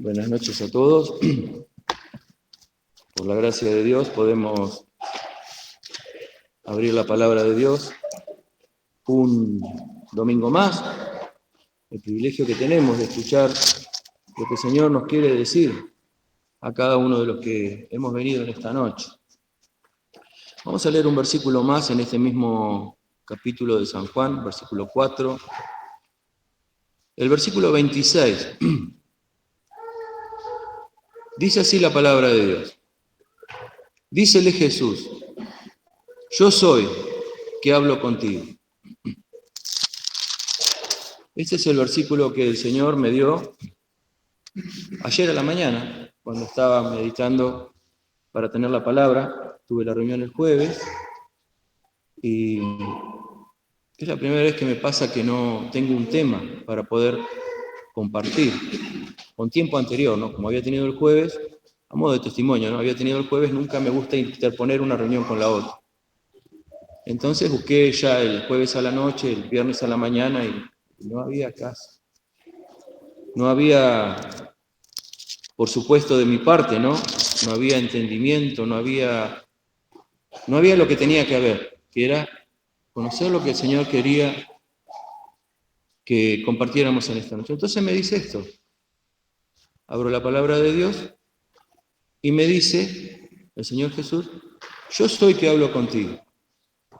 Buenas noches a todos. Por la gracia de Dios podemos abrir la palabra de Dios un domingo más. El privilegio que tenemos de escuchar lo que el Señor nos quiere decir a cada uno de los que hemos venido en esta noche. Vamos a leer un versículo más en este mismo capítulo de San Juan, versículo 4. El versículo 26. Dice así la palabra de Dios. Dícele Jesús: yo soy que hablo contigo. Este es el versículo que el Señor me dio ayer a la mañana, cuando estaba meditando para tener la palabra. Tuve la reunión el jueves y es la primera vez que me pasa que no tengo un tema para poder compartir con tiempo anterior, ¿no? Como había tenido el jueves, a modo de testimonio, ¿no? Había tenido el jueves, nunca me gusta interponer una reunión con la otra. Entonces busqué ya el jueves a la noche, el viernes a la mañana y no había caso. No había, por supuesto, de mi parte, ¿no? No había entendimiento, no había lo que tenía que haber, que era conocer lo que el Señor quería que compartiéramos en esta noche. Entonces me dice esto. Abro la palabra de Dios y me dice el Señor Jesús: yo soy que hablo contigo.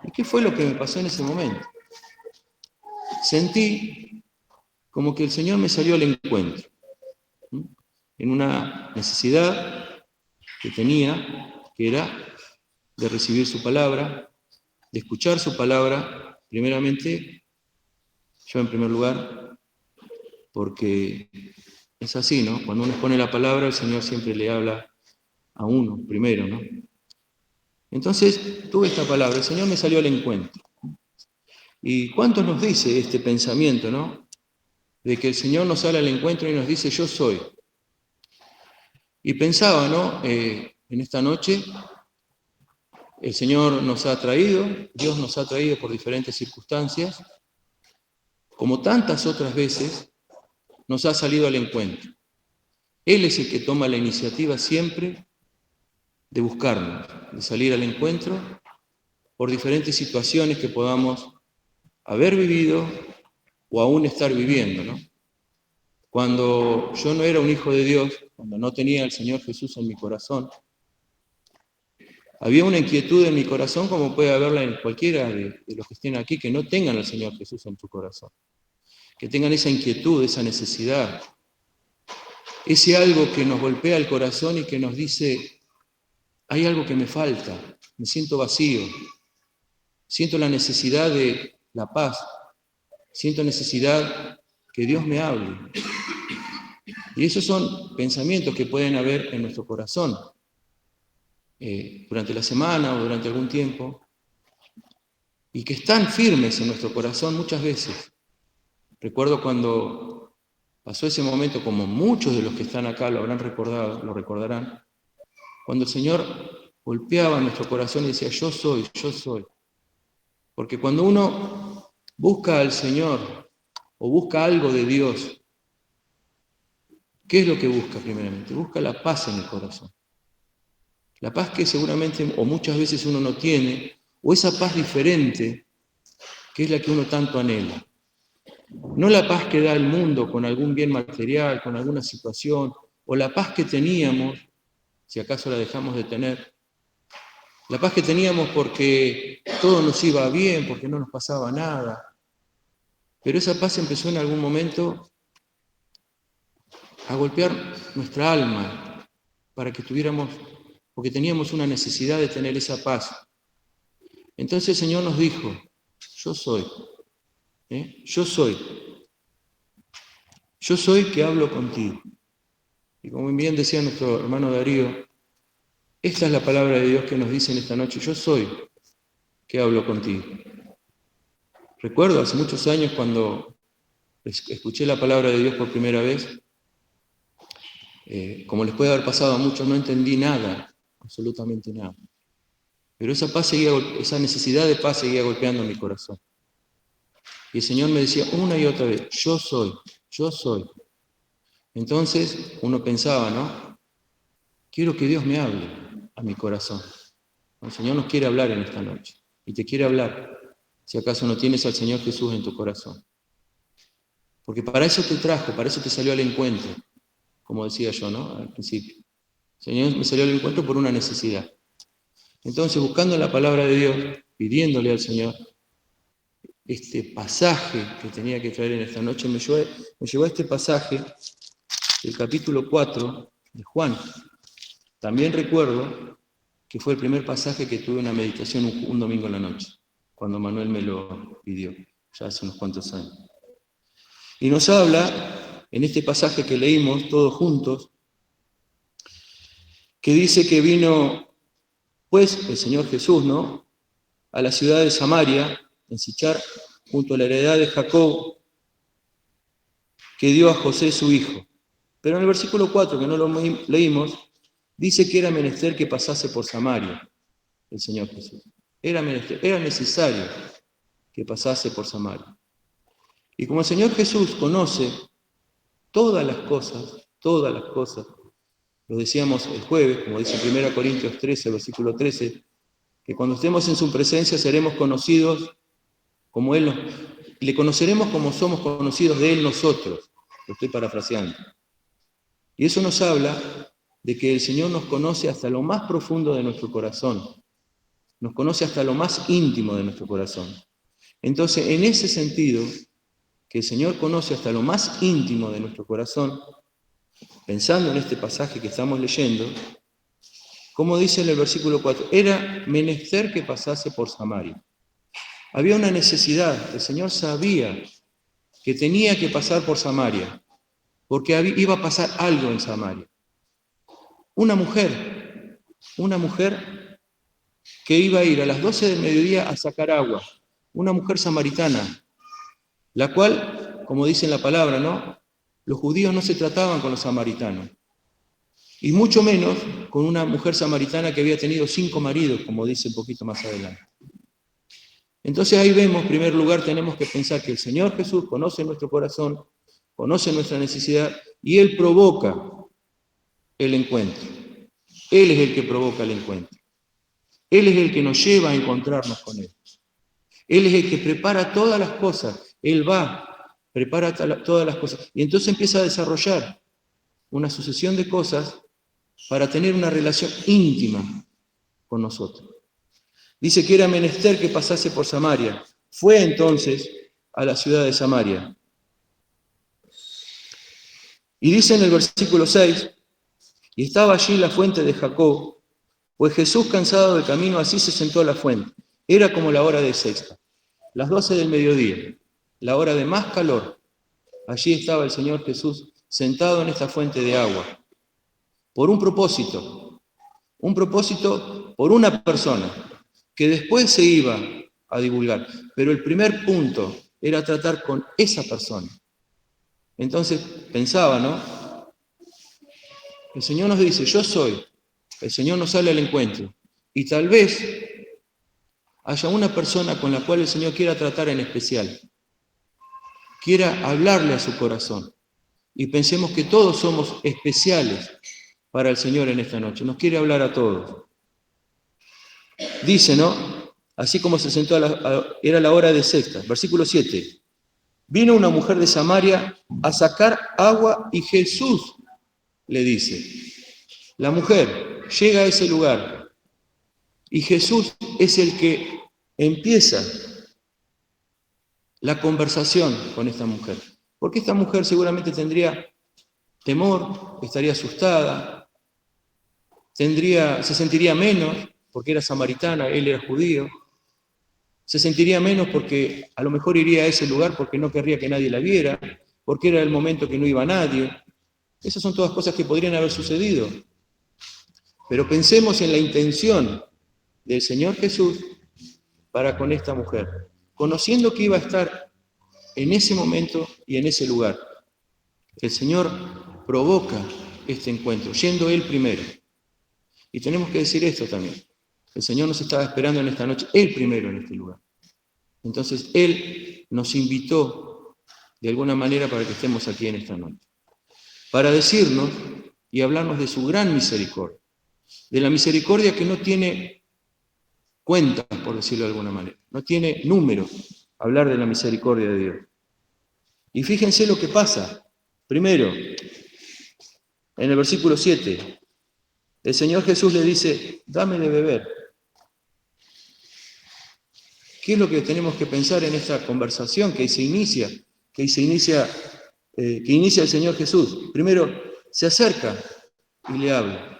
¿Y qué fue lo que me pasó en ese momento? Sentí como que el Señor me salió al encuentro, en una necesidad que tenía, que era de recibir su palabra, de escuchar su palabra, primeramente, yo en primer lugar, porque es así, ¿no? Cuando uno expone la palabra, el Señor siempre le habla a uno primero, ¿no? Entonces, tuve esta palabra, el Señor me salió al encuentro. ¿Y cuánto nos dice este pensamiento, ¿no? De que el Señor nos sale al encuentro y nos dice: yo soy. Y pensaba, ¿no? En esta noche, el Señor nos ha traído, Dios nos ha traído por diferentes circunstancias, como tantas otras veces, nos ha salido al encuentro. Él es el que toma la iniciativa siempre de buscarnos, de salir al encuentro por diferentes situaciones que podamos haber vivido o aún estar viviendo, ¿no? Cuando yo no era un hijo de Dios, cuando no tenía al Señor Jesús en mi corazón, había una inquietud en mi corazón, como puede haberla en cualquiera de los que estén aquí, que no tengan al Señor Jesús en su corazón, que tengan esa inquietud, esa necesidad, ese algo que nos golpea el corazón y que nos dice: hay algo que me falta, me siento vacío, siento la necesidad de la paz, siento necesidad que Dios me hable. Y esos son pensamientos que pueden haber en nuestro corazón durante la semana o durante algún tiempo, y que están firmes en nuestro corazón muchas veces. Recuerdo cuando pasó ese momento, como muchos de los que están acá lo habrán recordado, lo recordarán, cuando el Señor golpeaba nuestro corazón y decía: yo soy, yo soy. Porque cuando uno busca al Señor o busca algo de Dios, ¿qué es lo que busca primeramente? Busca la paz en el corazón. La paz que seguramente o muchas veces uno no tiene, o esa paz diferente que es la que uno tanto anhela. No la paz que da el mundo con algún bien material, con alguna situación, o la paz que teníamos, si acaso la dejamos de tener, la paz que teníamos porque todo nos iba bien, porque no nos pasaba nada. Pero esa paz empezó en algún momento a golpear nuestra alma para que tuviéramos, porque teníamos una necesidad de tener esa paz. Entonces el Señor nos dijo: yo soy, yo soy que hablo contigo. Y como bien decía nuestro hermano Darío, esta es la palabra de Dios que nos dice en esta noche: yo soy que hablo contigo. Recuerdo hace muchos años cuando escuché la palabra de Dios por primera vez, como les puede haber pasado a muchos, no entendí nada, absolutamente nada. Pero esa necesidad de paz seguía golpeando mi corazón. Y el Señor me decía una y otra vez: yo soy, yo soy. Entonces uno pensaba, ¿no? Quiero que Dios me hable a mi corazón. El Señor nos quiere hablar en esta noche. Y te quiere hablar, si acaso no tienes al Señor Jesús en tu corazón. Porque para eso te trajo, para eso te salió al encuentro, como decía yo, ¿no? Al principio. El Señor me salió al encuentro por una necesidad. Entonces, buscando la palabra de Dios, pidiéndole al Señor este pasaje que tenía que traer en esta noche, me llevó a este pasaje del capítulo 4 de Juan. También recuerdo que fue el primer pasaje que tuve una meditación un domingo en la noche, cuando Manuel me lo pidió, ya hace unos cuantos años. Y nos habla, en este pasaje que leímos todos juntos, que dice que vino, pues, el Señor Jesús, ¿no?, a la ciudad de Samaria, en Sichar, junto a la heredad de Jacob, que dio a José su hijo. Pero en el versículo 4, que no lo leímos, dice que era menester que pasase por Samaria el Señor Jesús. Era necesario que pasase por Samaria. Y como el Señor Jesús conoce todas las cosas, lo decíamos el jueves, como dice 1 Corintios 13, versículo 13, que cuando estemos en su presencia seremos conocidos como Él le conoceremos como somos conocidos de Él nosotros. Lo estoy parafraseando. Y eso nos habla de que el Señor nos conoce hasta lo más profundo de nuestro corazón. Nos conoce hasta lo más íntimo de nuestro corazón. Entonces, en ese sentido, que el Señor conoce hasta lo más íntimo de nuestro corazón, pensando en este pasaje que estamos leyendo, como dice en el versículo 4, era menester que pasase por Samaria. Había una necesidad, el Señor sabía que tenía que pasar por Samaria, porque iba a pasar algo en Samaria. Una mujer que iba a ir a las 12 del mediodía a sacar agua, una mujer samaritana, la cual, como dice en la palabra, ¿no?, los judíos no se trataban con los samaritanos, y mucho menos con una mujer samaritana que había tenido 5 maridos, como dice un poquito más adelante. Entonces ahí vemos, en primer lugar, tenemos que pensar que el Señor Jesús conoce nuestro corazón, conoce nuestra necesidad, y Él provoca el encuentro. Él es el que provoca el encuentro. Él es el que nos lleva a encontrarnos con Él. Él es el que prepara todas las cosas. Él prepara todas las cosas. Y entonces empieza a desarrollar una sucesión de cosas para tener una relación íntima con nosotros. Dice que era menester que pasase por Samaria. Fue entonces a la ciudad de Samaria. Y dice en el versículo 6, y estaba allí la fuente de Jacob, pues Jesús, cansado del camino, así se sentó a la fuente. Era como la hora de sexta, las 12 del mediodía, la hora de más calor. Allí estaba el Señor Jesús sentado en esta fuente de agua, por un propósito por una persona, que después se iba a divulgar. Pero el primer punto era tratar con esa persona. Entonces pensaba, ¿no? El Señor nos dice, yo soy. El Señor nos sale al encuentro. Y tal vez haya una persona con la cual el Señor quiera tratar en especial. Quiera hablarle a su corazón. Y pensemos que todos somos especiales para el Señor en esta noche. Nos quiere hablar a todos. Dice, ¿no? Así como se sentó, era la hora de sexta. Versículo 7. Vino una mujer de Samaria a sacar agua y Jesús le dice. La mujer llega a ese lugar y Jesús es el que empieza la conversación con esta mujer. Porque esta mujer seguramente tendría temor, estaría asustada, se sentiría menos porque era samaritana, él era judío, se sentiría menos porque a lo mejor iría a ese lugar porque no querría que nadie la viera, porque era el momento que no iba nadie. Esas son todas cosas que podrían haber sucedido. Pero pensemos en la intención del Señor Jesús para con esta mujer, conociendo que iba a estar en ese momento y en ese lugar. El Señor provoca este encuentro, yendo Él primero. Y tenemos que decir esto también. El Señor nos estaba esperando en esta noche, Él primero en este lugar. Entonces, Él nos invitó de alguna manera para que estemos aquí en esta noche. para decirnos y hablarnos de su gran misericordia, de la misericordia que no tiene cuentas, por decirlo de alguna manera, no tiene número hablar de la misericordia de Dios. Y fíjense lo que pasa. Primero, en el versículo 7, el Señor Jesús le dice, dame de beber. ¿Qué es lo que tenemos que pensar en esta conversación que inicia el Señor Jesús? Primero, se acerca y le habla.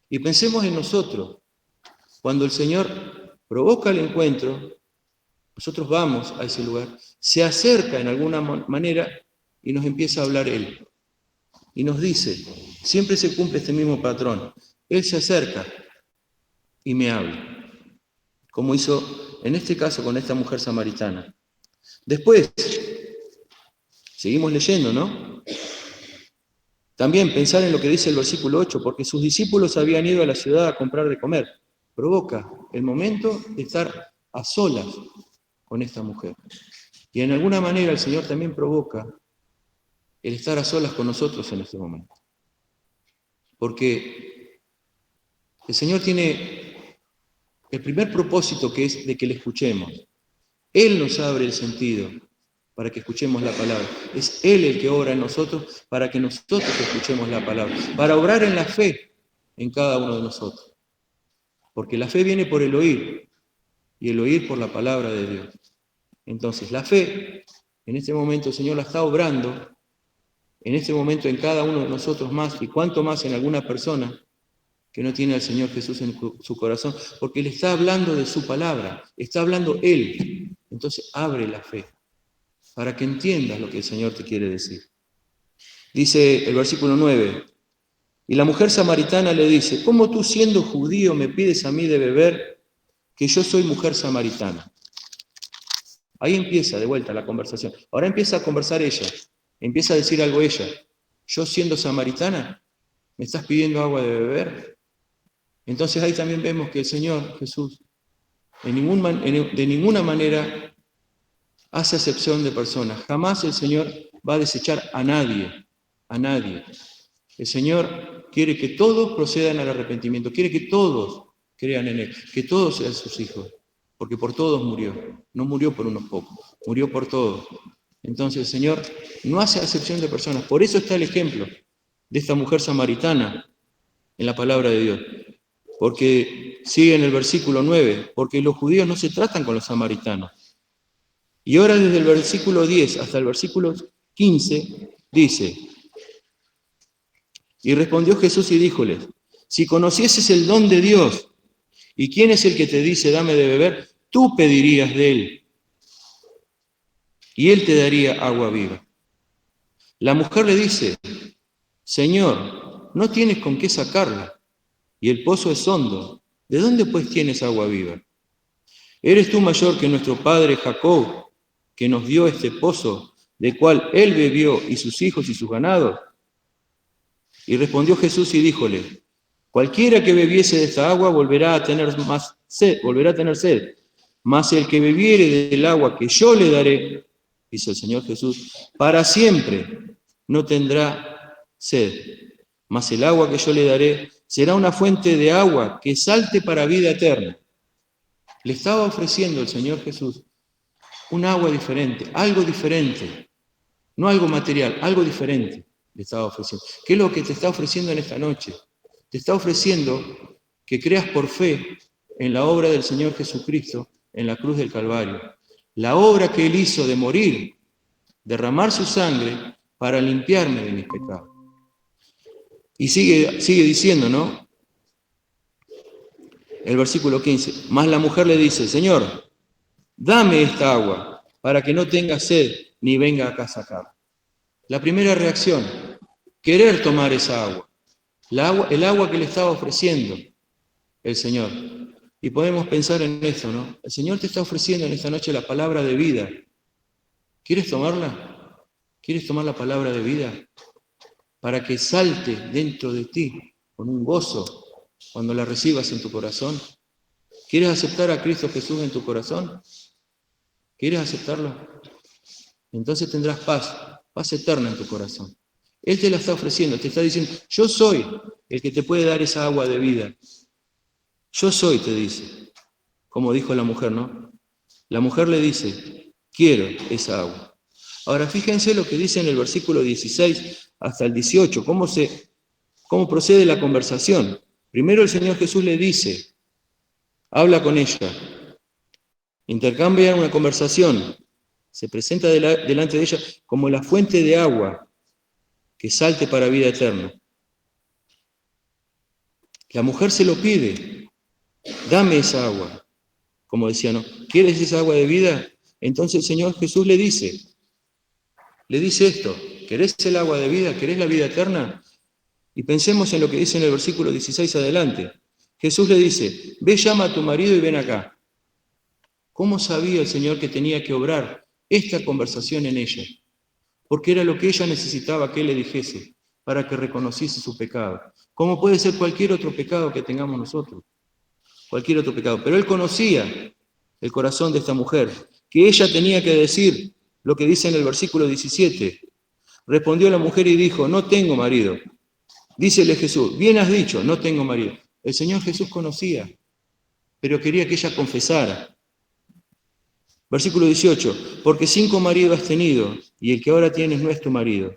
Y pensemos en nosotros. Cuando el Señor provoca el encuentro, nosotros vamos a ese lugar, se acerca en alguna manera y nos empieza a hablar Él. Y nos dice, siempre se cumple este mismo patrón. Él se acerca y me habla, como hizo en este caso con esta mujer samaritana. Después, seguimos leyendo, ¿no? También pensar en lo que dice el versículo 8, porque sus discípulos habían ido a la ciudad a comprar de comer. Provoca el momento de estar a solas con esta mujer. Y en alguna manera el Señor también provoca el estar a solas con nosotros en este momento. Porque el Señor tiene el primer propósito, que es de que le escuchemos. Él nos abre el sentido para que escuchemos la palabra. Es Él el que obra en nosotros para que nosotros escuchemos la palabra. Para obrar en la fe en cada uno de nosotros. Porque la fe viene por el oír, y el oír por la palabra de Dios. Entonces, la fe, en este momento el Señor la está obrando, en este momento en cada uno de nosotros más, y cuanto más en alguna persona que no tiene al Señor Jesús en su corazón, porque Él está hablando de su palabra, está hablando Él. Entonces, abre la fe, para que entiendas lo que el Señor te quiere decir. Dice el versículo 9, y la mujer samaritana le dice, ¿cómo tú siendo judío me pides a mí de beber, que yo soy mujer samaritana? Ahí empieza de vuelta la conversación. Ahora empieza a conversar ella, empieza a decir algo ella. Yo siendo samaritana, ¿me estás pidiendo agua de beber? Entonces ahí también vemos que el Señor Jesús de ninguna manera hace acepción de personas. Jamás el Señor va a desechar a nadie, a nadie. El Señor quiere que todos procedan al arrepentimiento, quiere que todos crean en Él, que todos sean sus hijos, porque por todos murió, no murió por unos pocos, murió por todos. Entonces el Señor no hace acepción de personas. Por eso está el ejemplo de esta mujer samaritana en la palabra de Dios. Porque sigue en el versículo 9, porque los judíos no se tratan con los samaritanos. Y ahora desde el versículo 10 hasta el versículo 15 dice, y respondió Jesús y díjoles, si conocieses el don de Dios, ¿y quién es el que te dice dame de beber? Tú pedirías de él, y él te daría agua viva. La mujer le dice, Señor, no tienes con qué sacarla, y el pozo es hondo. ¿De dónde pues tienes agua viva? ¿Eres tú mayor que nuestro padre Jacob, que nos dio este pozo, del cual él bebió, y sus hijos y sus ganados? Y respondió Jesús y díjole, cualquiera que bebiese de esta agua volverá a tener sed, mas el que bebiere del agua que yo le daré, dice el Señor Jesús, para siempre no tendrá sed, mas el agua que yo le daré será una fuente de agua que salte para vida eterna. Le estaba ofreciendo el Señor Jesús un agua diferente, algo diferente, no algo material, algo diferente le estaba ofreciendo. ¿Qué es lo que te está ofreciendo en esta noche? Te está ofreciendo que creas por fe en la obra del Señor Jesucristo en la cruz del Calvario. La obra que Él hizo de morir, derramar su sangre para limpiarme de mis pecados. Y sigue diciendo, ¿no? El versículo 15. Mas la mujer le dice, Señor, dame esta agua para que no tenga sed ni venga acá a sacar. La primera reacción, querer tomar esa agua. El agua que le estaba ofreciendo el Señor. Y podemos pensar en esto, ¿no? El Señor te está ofreciendo en esta noche la palabra de vida. ¿Quieres tomarla? ¿Quieres tomar la palabra de vida? Para que salte dentro de ti con un gozo cuando la recibas en tu corazón. ¿Quieres aceptar a Cristo Jesús en tu corazón? ¿Quieres aceptarlo? Entonces tendrás paz eterna en tu corazón. Él te la está ofreciendo, te está diciendo, yo soy el que te puede dar esa agua de vida. Yo soy, te dice, como dijo la mujer, ¿no? La mujer le dice, quiero esa agua. Ahora fíjense lo que dice en el versículo 16 hasta el 18, cómo procede la conversación. Primero el Señor Jesús le dice, habla con ella, intercambia una conversación, se presenta delante de ella como la fuente de agua que salte para vida eterna. La mujer se lo pide, dame esa agua. Como decía, ¿no? ¿Quieres esa agua de vida? Entonces el Señor Jesús le dice esto, ¿querés el agua de vida? ¿Querés la vida eterna? Y pensemos en lo que dice en el versículo 16 adelante. Jesús le dice, ve, llama a tu marido y ven acá. ¿Cómo sabía el Señor que tenía que obrar esta conversación en ella? Porque era lo que ella necesitaba que Él le dijese para que reconociese su pecado. Como puede ser cualquier otro pecado que tengamos nosotros. Cualquier otro pecado. Pero Él conocía el corazón de esta mujer, que ella tenía que decir lo que dice en el versículo 17. Respondió la mujer y dijo, no tengo marido. Dícele Jesús, bien has dicho, no tengo marido. El Señor Jesús conocía, pero quería que ella confesara. Versículo 18, porque 5 maridos has tenido, y el que ahora tienes no es tu marido.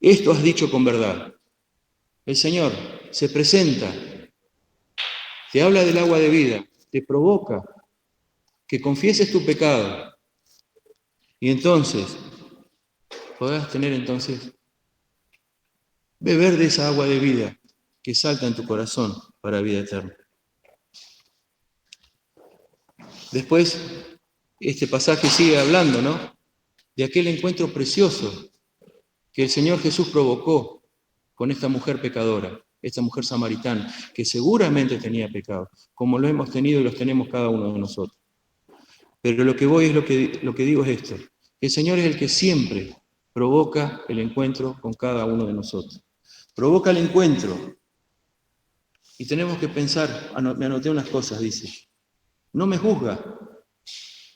Esto has dicho con verdad. El Señor se presenta, te habla del agua de vida, te provoca que confieses tu pecado, y entonces podrás tener beber de esa agua de vida que salta en tu corazón para vida eterna. Después, este pasaje sigue hablando, ¿no? De aquel encuentro precioso que el Señor Jesús provocó con esta mujer pecadora, esta mujer samaritana, que seguramente tenía pecado, como lo hemos tenido y los tenemos cada uno de nosotros. Pero lo que voy es lo que digo es esto. El Señor es el que siempre provoca el encuentro con cada uno de nosotros. Provoca el encuentro. Y tenemos que pensar, me anoté unas cosas, dice. No me juzga,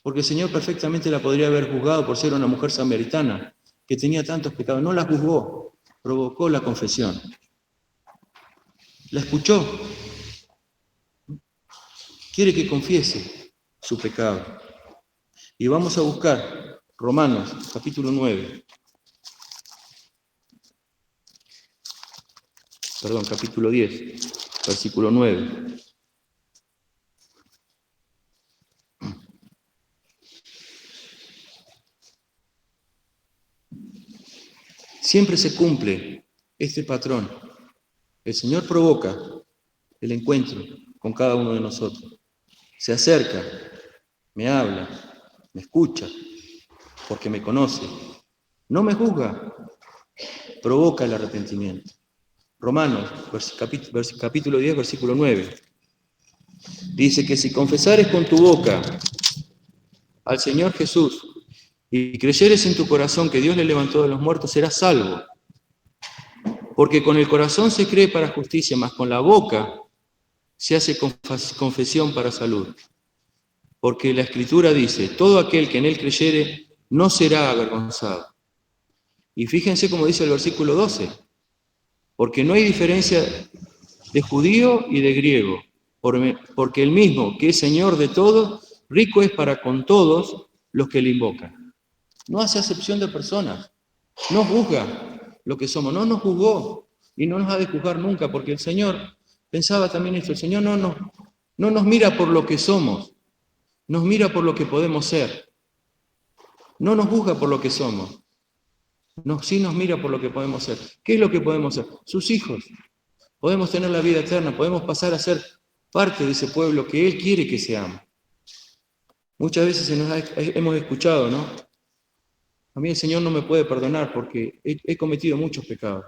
porque el Señor perfectamente la podría haber juzgado por ser una mujer samaritana, que tenía tantos pecados. No la juzgó, provocó la confesión. La escuchó. Quiere que confiese su pecado. Y vamos a buscar Romanos, capítulo 9. Perdón, capítulo 10, versículo 9. Siempre se cumple este patrón. El Señor provoca el encuentro con cada uno de nosotros. Se acerca, me habla, me escucha, porque me conoce. No me juzga, provoca el arrepentimiento. Romanos, capítulo 10, versículo 9. Dice que si confesares con tu boca al Señor Jesús y creyeres en tu corazón que Dios le levantó de los muertos, serás salvo. Porque con el corazón se cree para justicia, mas con la boca se hace confesión para salud. Porque la Escritura dice, todo aquel que en él creyere no será avergonzado. Y fíjense cómo dice el versículo 12, porque no hay diferencia de judío y de griego, porque el mismo que es Señor de todos, rico es para con todos los que le invocan. No hace acepción de personas, no juzga lo que somos, no nos juzgó y no nos ha de juzgar nunca, porque el Señor pensaba también esto, el Señor no nos mira por lo que somos, nos mira por lo que podemos ser, no nos juzga por lo que somos, sí nos mira por lo que podemos ser. ¿Qué es lo que podemos ser? Sus hijos. Podemos tener la vida eterna, podemos pasar a ser parte de ese pueblo que Él quiere que seamos. Muchas veces hemos escuchado, ¿no? A mí el Señor no me puede perdonar porque he cometido muchos pecados.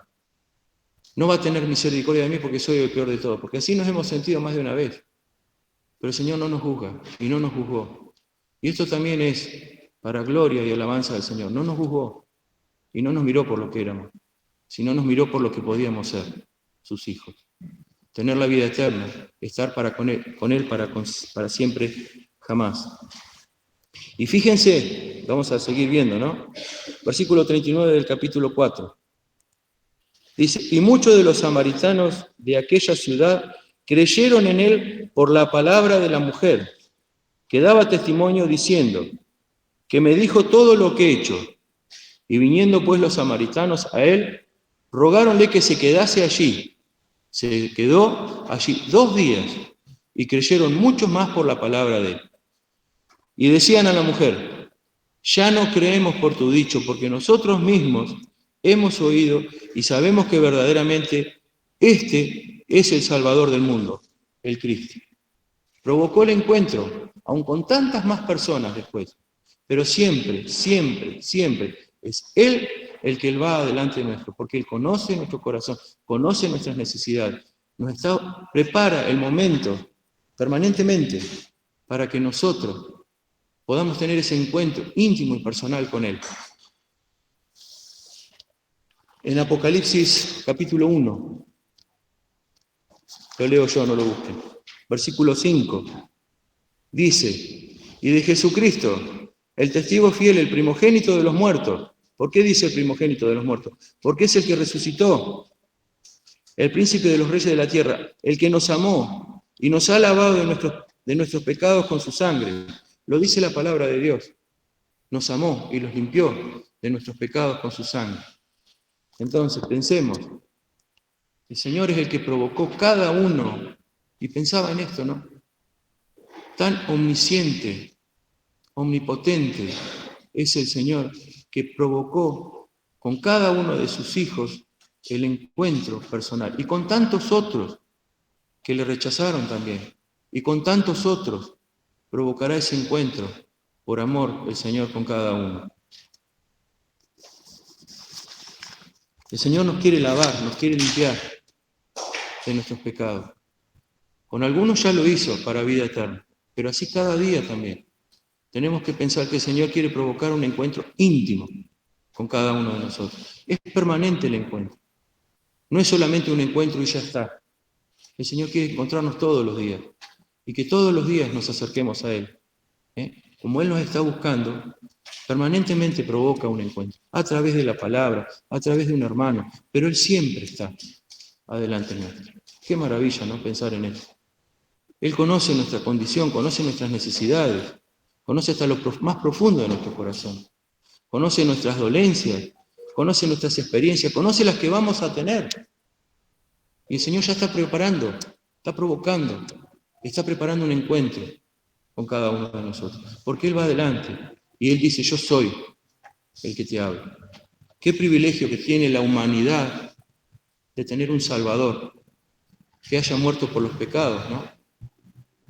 No va a tener misericordia de mí porque soy el peor de todos, porque así nos hemos sentido más de una vez. Pero el Señor no nos juzga y no nos juzgó. Y esto también es para gloria y alabanza del Señor. No nos juzgó y no nos miró por lo que éramos, sino nos miró por lo que podíamos ser, sus hijos. Tener la vida eterna, estar con Él para siempre, jamás. Y fíjense, vamos a seguir viendo, ¿no? Versículo 39 del capítulo 4. Dice, y muchos de los samaritanos de aquella ciudad creyeron en él por la palabra de la mujer, que daba testimonio diciendo, que me dijo todo lo que he hecho. Y viniendo pues los samaritanos a él, rogáronle que se quedase allí. Se quedó allí 2 días y creyeron muchos más por la palabra de él. Y decían a la mujer, ya no creemos por tu dicho, porque nosotros mismos hemos oído y sabemos que verdaderamente este es el Salvador del mundo, el Cristo. Provocó el encuentro, aun con tantas más personas después, pero siempre, siempre, siempre es Él el que va adelante nuestro, porque Él conoce nuestro corazón, conoce nuestras necesidades, prepara el momento permanentemente para que nosotros podamos tener ese encuentro íntimo y personal con Él. En Apocalipsis capítulo 1, lo leo yo, no lo busquen, versículo 5, dice, y de Jesucristo, el testigo fiel, el primogénito de los muertos. ¿Por qué dice el primogénito de los muertos? Porque es el que resucitó, el príncipe de los reyes de la tierra, el que nos amó y nos ha lavado de nuestros pecados con su sangre. Lo dice la palabra de Dios. Nos amó y los limpió de nuestros pecados con su sangre. Entonces, pensemos, el Señor es el que provocó cada uno, y pensaba en esto, ¿no? Tan omnisciente, omnipotente es el Señor que provocó con cada uno de sus hijos el encuentro personal, y con tantos otros que le rechazaron también, y con tantos otros provocará ese encuentro por amor el Señor con cada uno. El Señor nos quiere lavar, nos quiere limpiar de nuestros pecados. Con algunos ya lo hizo para vida eterna, pero así cada día también. Tenemos que pensar que el Señor quiere provocar un encuentro íntimo con cada uno de nosotros. Es permanente el encuentro. No es solamente un encuentro y ya está. El Señor quiere encontrarnos todos los días y que todos los días nos acerquemos a Él. Como Él nos está buscando, permanentemente provoca un encuentro, a través de la palabra, a través de un hermano, pero Él siempre está adelante nuestro. Qué maravilla, ¿no? Pensar en Él. Él conoce nuestra condición, conoce nuestras necesidades, conoce hasta lo más profundo de nuestro corazón, conoce nuestras dolencias, conoce nuestras experiencias, conoce las que vamos a tener. Y el Señor ya está preparando, está provocando, está preparando un encuentro con cada uno de nosotros, porque Él va adelante y Él dice, yo soy el que te habla. Qué privilegio que tiene la humanidad de tener un Salvador que haya muerto por los pecados, ¿no?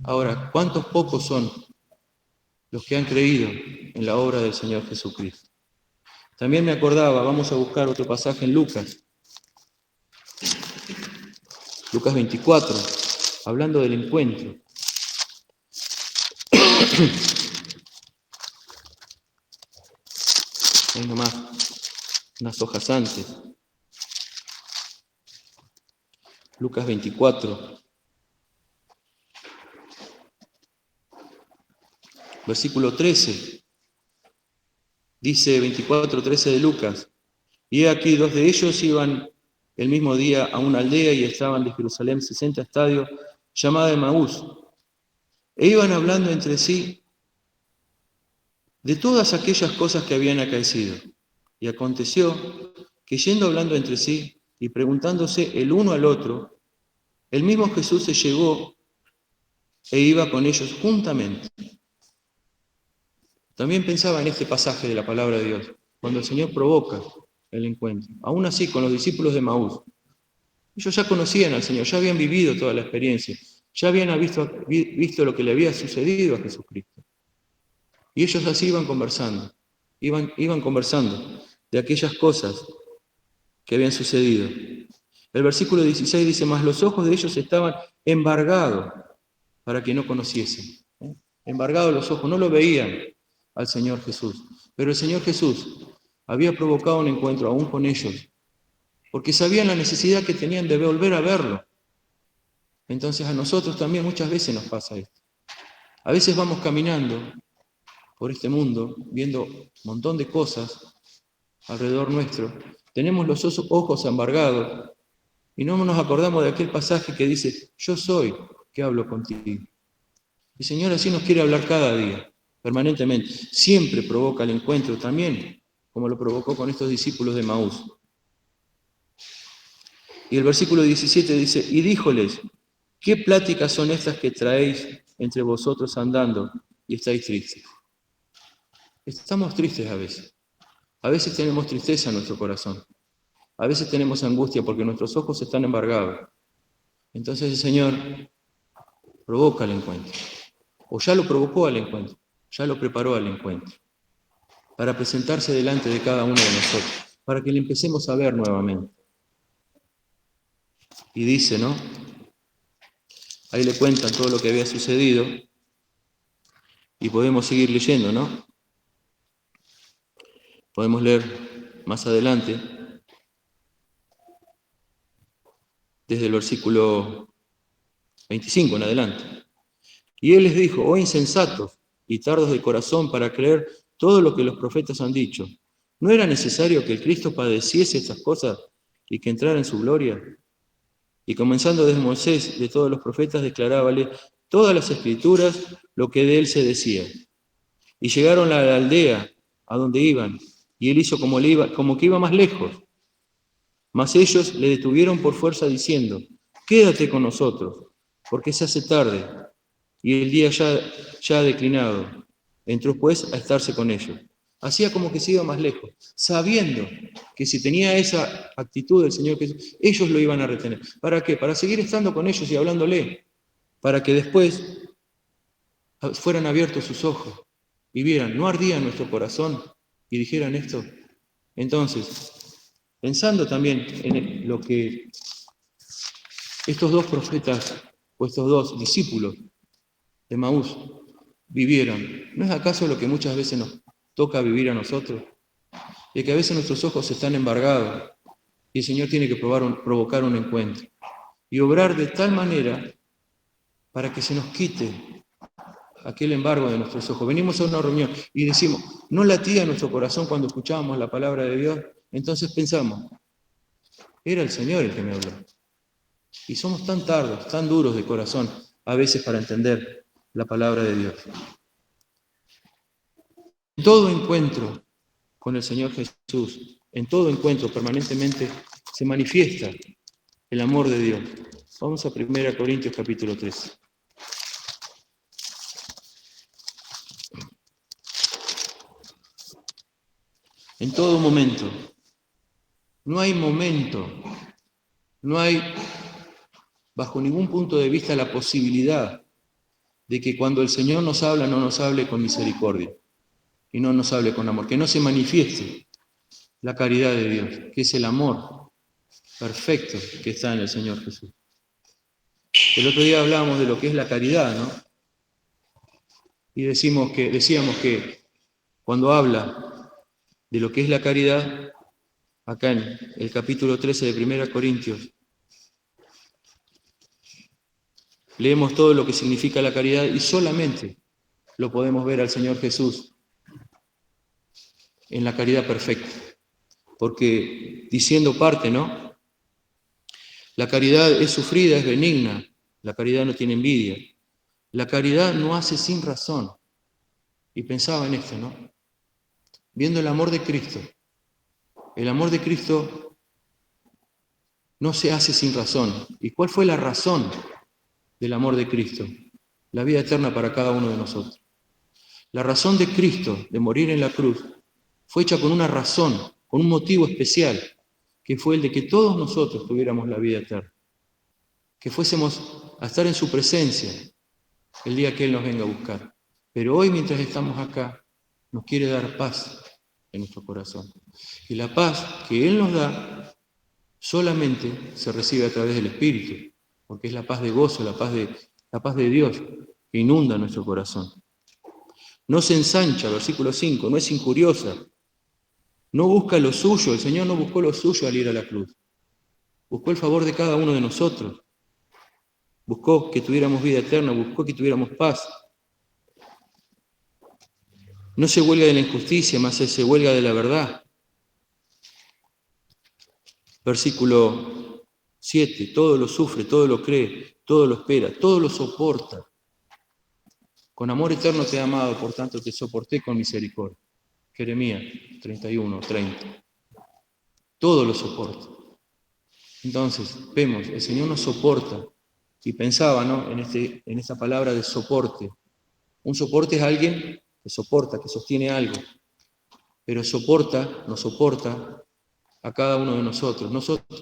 Ahora, ¿cuántos pocos son los que han creído en la obra del Señor Jesucristo? También me acordaba, vamos a buscar otro pasaje en Lucas 24, hablando del encuentro. Ahí nomás, unas hojas antes. Lucas 24, versículo 13. Dice 24:13 de Lucas, y aquí 2 de ellos iban el mismo día a una aldea y estaban de Jerusalén 60 estadios, llamada Emaús, e iban hablando entre sí de todas aquellas cosas que habían acaecido. Y aconteció que yendo hablando entre sí y preguntándose el uno al otro, el mismo Jesús se llegó e iba con ellos juntamente. También pensaba en este pasaje de la palabra de Dios, cuando el Señor provoca el encuentro. Aún así, con los discípulos de Emaús, ellos ya conocían al Señor, ya habían vivido toda la experiencia, ya habían visto lo que le había sucedido a Jesucristo. Y ellos así iban conversando de aquellas cosas que habían sucedido. El versículo 16 dice, mas los ojos de ellos estaban embargados para que no conociesen. Embargados los ojos, no lo veían al Señor Jesús. Pero el Señor Jesús había provocado un encuentro aún con ellos, porque sabían la necesidad que tenían de volver a verlo. Entonces a nosotros también muchas veces nos pasa esto. A veces vamos caminando por este mundo, viendo un montón de cosas alrededor nuestro, tenemos los ojos embargados y no nos acordamos de aquel pasaje que dice, yo soy que hablo contigo. El Señor así nos quiere hablar cada día, permanentemente. Siempre provoca el encuentro también, como lo provocó con estos discípulos de Emaús. Y el versículo 17 dice, y díjoles, ¿qué pláticas son estas que traéis entre vosotros andando y estáis tristes? Estamos tristes a veces. A veces tenemos tristeza en nuestro corazón. A veces tenemos angustia porque nuestros ojos están embargados. Entonces el Señor provoca el encuentro. O ya lo provocó al encuentro, ya lo preparó al encuentro. Para presentarse delante de cada uno de nosotros, para que le empecemos a ver nuevamente. Y dice, ¿no? Ahí le cuentan todo lo que había sucedido y podemos seguir leyendo, ¿no? Podemos leer más adelante, desde el versículo 25 en adelante. Y él les dijo, oh insensatos y tardos de corazón para creer todo lo que los profetas han dicho. ¿No era necesario que el Cristo padeciese estas cosas y que entrara en su gloria? Y comenzando desde Moisés, de todos los profetas, declarábale todas las escrituras lo que de él se decía. Y llegaron a la aldea a donde iban, y él hizo como que iba más lejos. Mas ellos le detuvieron por fuerza diciendo, quédate con nosotros, porque se hace tarde, y el día ya ha declinado. Entró pues a estarse con ellos. Hacía como que se iba más lejos, sabiendo que si tenía esa actitud del Señor Jesús, ellos lo iban a retener. ¿Para qué? Para seguir estando con ellos y hablándole, para que después fueran abiertos sus ojos y vieran, ¿no ardía nuestro corazón? Y dijeran esto. Entonces, pensando también en lo que estos dos profetas, o estos dos discípulos de Emaús vivieron, ¿no es acaso lo que muchas veces nos toca vivir a nosotros? De que a veces nuestros ojos están embargados y el Señor tiene que provocar un encuentro y obrar de tal manera para que se nos quite aquel embargo de nuestros ojos. Venimos a una reunión y decimos, ¿no latía nuestro corazón cuando escuchábamos la palabra de Dios? Entonces pensamos, era el Señor el que me habló. Y somos tan tardos, tan duros de corazón a veces para entender la palabra de Dios. En todo encuentro con el Señor Jesús, en todo encuentro permanentemente se manifiesta el amor de Dios. Vamos a 1 Corintios capítulo 13. En todo momento, no hay bajo ningún punto de vista la posibilidad de que cuando el Señor nos habla, no nos hable con misericordia y no nos hable con amor, que no se manifieste la caridad de Dios, que es el amor perfecto que está en el Señor Jesús. El otro día hablábamos de lo que es la caridad, ¿no? Y decíamos que cuando habla de lo que es la caridad, acá en el capítulo 13 de 1 Corintios, leemos todo lo que significa la caridad y solamente lo podemos ver al Señor Jesús en la caridad perfecta. Porque diciendo parte, ¿no? La caridad es sufrida, es benigna, la caridad no tiene envidia, la caridad no hace sin razón. Y pensaba en esto, ¿no? Viendo el amor de Cristo no se hace sin razón. ¿Y cuál fue la razón del amor de Cristo? La vida eterna para cada uno de nosotros. La razón de Cristo de morir en la cruz fue hecha con una razón, con un motivo especial, que fue el de que todos nosotros tuviéramos la vida eterna, que fuésemos a estar en su presencia el día que Él nos venga a buscar. Pero hoy, mientras estamos acá, nos quiere dar paz en nuestro corazón. Y la paz que Él nos da solamente se recibe a través del Espíritu, porque es la paz de gozo, la paz de Dios que inunda nuestro corazón. No se ensancha, versículo 5, no es injuriosa, no busca lo suyo. El Señor no buscó lo suyo al ir a la cruz. Buscó el favor de cada uno de nosotros. Buscó que tuviéramos vida eterna, buscó que tuviéramos paz. No se huelga de la injusticia, más se huelga de la verdad. Versículo 7, todo lo sufre, todo lo cree, todo lo espera, todo lo soporta. Con amor eterno te he amado, por tanto te soporté con misericordia. Jeremías 31, 30. Todo lo soporta. Entonces, vemos, el Señor nos soporta. Y pensaba, ¿no?, en esta palabra de soporte. Un soporte es alguien que soporta, que sostiene algo. Pero nos soporta a cada uno de nosotros.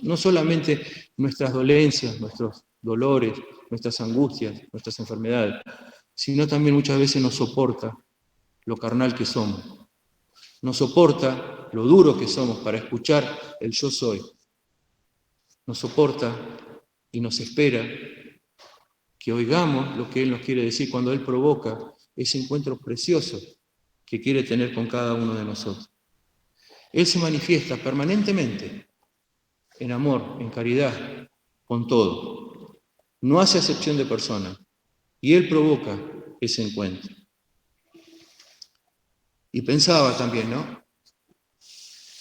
No solamente nuestras dolencias, nuestros dolores, nuestras angustias, nuestras enfermedades, sino también muchas veces nos soporta lo carnal que somos. Nos soporta lo duro que somos para escuchar el yo soy. Nos soporta y nos espera que oigamos lo que Él nos quiere decir cuando Él provoca ese encuentro precioso que quiere tener con cada uno de nosotros. Él se manifiesta permanentemente en amor, en caridad, con todo. No hace acepción de personas y Él provoca ese encuentro. Y pensaba también, ¿no?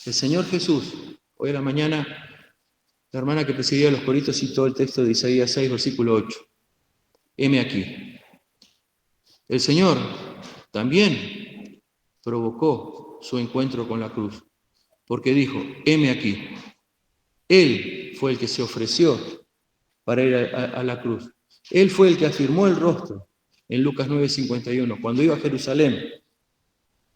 El Señor Jesús, hoy a la mañana, la hermana que presidía los coritos citó el texto de Isaías 6, versículo 8. Heme aquí. El Señor también provocó su encuentro con la cruz, porque dijo, heme aquí. Él fue el que se ofreció para ir a la cruz. Él fue el que afirmó el rostro en Lucas 9:51, cuando iba a Jerusalén.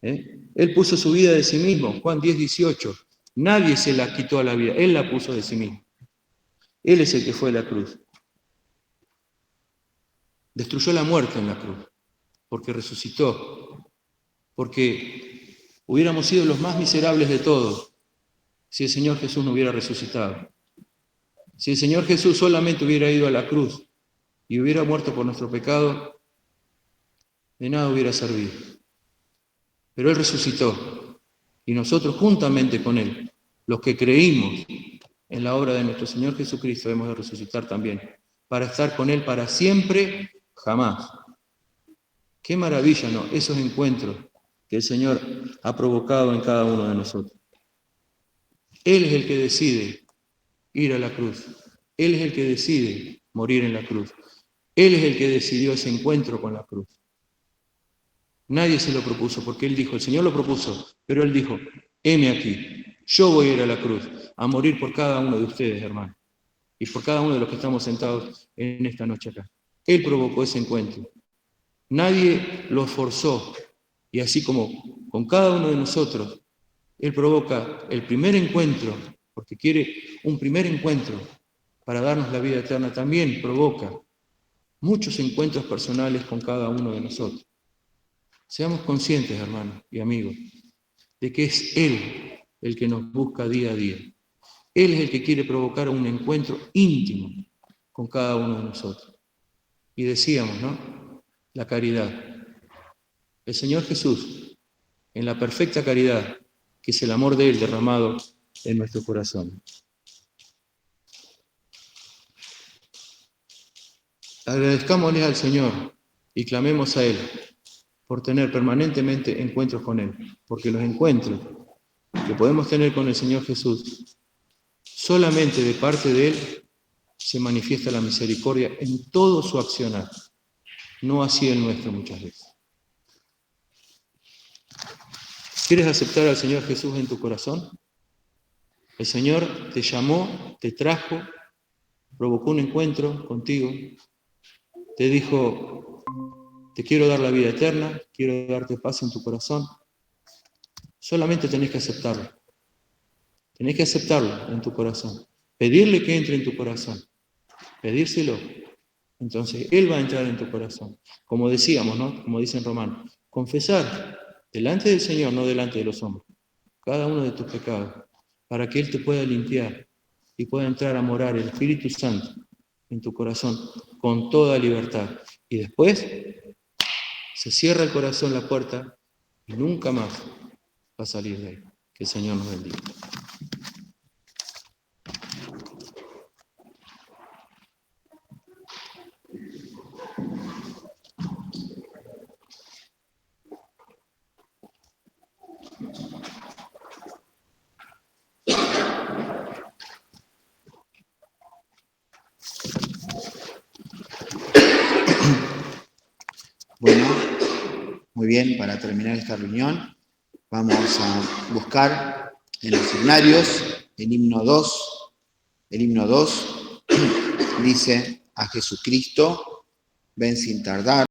Él puso su vida de sí mismo, Juan 10:18. Nadie se la quitó a la vida, Él la puso de sí mismo. Él es el que fue a la cruz. Destruyó la muerte en la cruz, porque resucitó, porque hubiéramos sido los más miserables de todos si el Señor Jesús no hubiera resucitado. Si el Señor Jesús solamente hubiera ido a la cruz y hubiera muerto por nuestro pecado, de nada hubiera servido. Pero Él resucitó y nosotros juntamente con Él, los que creímos en la obra de nuestro Señor Jesucristo, debemos de resucitar también, para estar con Él para siempre, jamás. Qué maravilla, ¿no?, esos encuentros que el Señor ha provocado en cada uno de nosotros. Él es el que decide ir a la cruz. Él es el que decide morir en la cruz. Él es el que decidió ese encuentro con la cruz. Nadie se lo propuso, porque Él dijo, el Señor lo propuso, pero Él dijo, heme aquí, yo voy a ir a la cruz, a morir por cada uno de ustedes, hermanos, y por cada uno de los que estamos sentados en esta noche acá. Él provocó ese encuentro. Nadie lo forzó, y así como con cada uno de nosotros, Él provoca el primer encuentro, porque quiere un primer encuentro para darnos la vida eterna, también provoca muchos encuentros personales con cada uno de nosotros. Seamos conscientes, hermanos y amigos, de que es Él el que nos busca día a día. Él es el que quiere provocar un encuentro íntimo con cada uno de nosotros. Y decíamos, ¿no?, la caridad. El Señor Jesús, en la perfecta caridad, que es el amor de Él derramado en nuestro corazón. Agradezcámosle al Señor y clamemos a Él por tener permanentemente encuentros con Él, porque los encuentros que podemos tener con el Señor Jesús, solamente de parte de Él se manifiesta la misericordia en todo su accionar, no así el nuestro muchas veces. ¿Quieres aceptar al Señor Jesús en tu corazón? El Señor te llamó, te trajo, provocó un encuentro contigo, te dijo, te quiero dar la vida eterna, quiero darte paz en tu corazón. Solamente tenés que aceptarlo. Tenés que aceptarlo en tu corazón. Pedirle que entre en tu corazón. Pedírselo. Entonces, Él va a entrar en tu corazón. Como decíamos, ¿no?, como dice en Romanos, confesar delante del Señor, no delante de los hombres, cada uno de tus pecados, para que Él te pueda limpiar y pueda entrar a morar el Espíritu Santo en tu corazón con toda libertad. Y después se cierra el corazón, la puerta, y nunca más va a salir de ahí. Que el Señor nos bendiga. Bueno, muy bien, para terminar esta reunión, vamos a buscar en los himnarios el himno 2. El himno 2 dice: a Jesucristo, ven sin tardar.